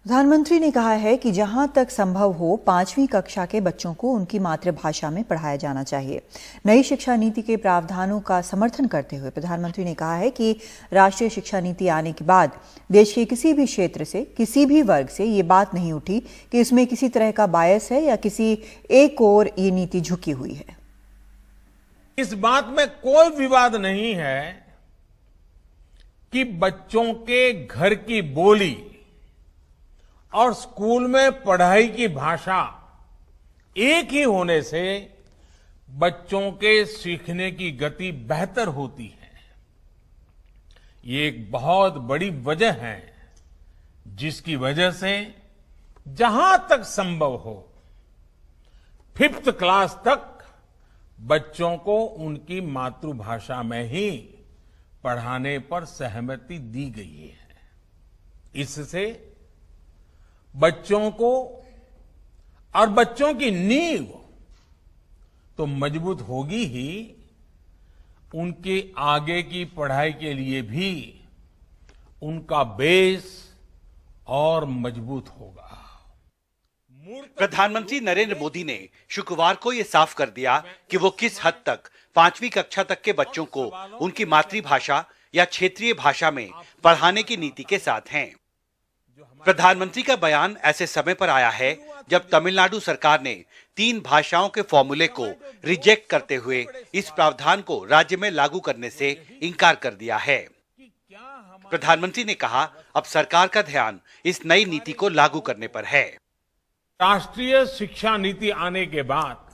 प्रधानमंत्री ने कहा है कि जहां तक संभव हो 5वीं कक्षा के बच्चों को उनकी मातृभाषा में पढ़ाया जाना चाहिए। नई शिक्षा नीति के प्रावधानों का समर्थन करते हुए प्रधानमंत्री ने कहा है कि राष्ट्रीय शिक्षा नीति आने के बाद देश के किसी भी क्षेत्र से, किसी भी वर्ग से ये बात नहीं उठी कि इसमें किसी तरह का बायस है या किसी एक ओर ये नीति झुकी हुई है। इस बात में कोई विवाद नहीं है कि बच्चों के घर की बोली और स्कूल में पढ़ाई की भाषा एक ही होने से बच्चों के सीखने की गति बेहतर होती है। ये एक बहुत बड़ी वजह है जिसकी वजह से जहां तक संभव हो 5th क्लास तक बच्चों को उनकी मातृभाषा में ही पढ़ाने पर सहमति दी गई है। इससे बच्चों को और बच्चों की नींव तो मजबूत होगी ही, उनके आगे की पढ़ाई के लिए भी उनका बेस और मजबूत होगा। प्रधानमंत्री नरेंद्र मोदी ने शुक्रवार को यह साफ कर दिया कि वो किस हद तक 5वीं कक्षा तक के बच्चों को उनकी मातृभाषा या क्षेत्रीय भाषा में पढ़ाने की नीति के साथ हैं। प्रधानमंत्री का बयान ऐसे समय पर आया है जब तमिलनाडु सरकार ने 3 भाषाओं के फॉर्मूले को रिजेक्ट करते हुए इस प्रावधान को राज्य में लागू करने से इनकार कर दिया है। प्रधानमंत्री ने कहा, अब सरकार का ध्यान इस नई नीति को लागू करने पर है। राष्ट्रीय शिक्षा नीति आने के बाद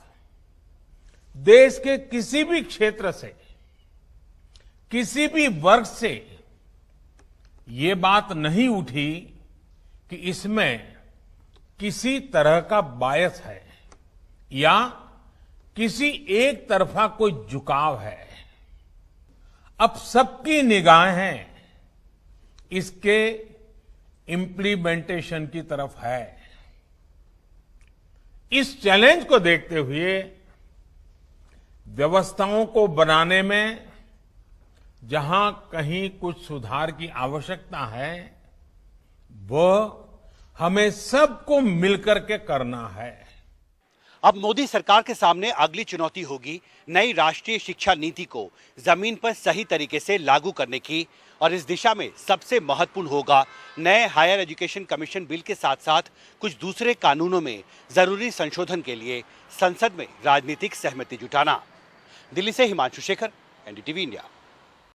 देश के किसी भी क्षेत्र से, किसी भी वर्ग से ये बात नहीं उठी कि इसमें किसी तरह का बायस है या किसी एक तरफा कोई झुकाव है। अब सबकी निगाहें इसके इम्प्लीमेंटेशन की तरफ है। इस चैलेंज को देखते हुए व्यवस्थाओं को बनाने में जहां कहीं कुछ सुधार की आवश्यकता है, वो हमें सबको मिलकर के करना है। अब मोदी सरकार के सामने अगली चुनौती होगी नई राष्ट्रीय शिक्षा नीति को जमीन पर सही तरीके से लागू करने की, और इस दिशा में सबसे महत्वपूर्ण होगा नए हायर एजुकेशन कमीशन बिल के साथ साथ कुछ दूसरे कानूनों में जरूरी संशोधन के लिए संसद में राजनीतिक सहमति जुटाना। दिल्ली से हिमांशु शेखर, एनडीटीवी इंडिया।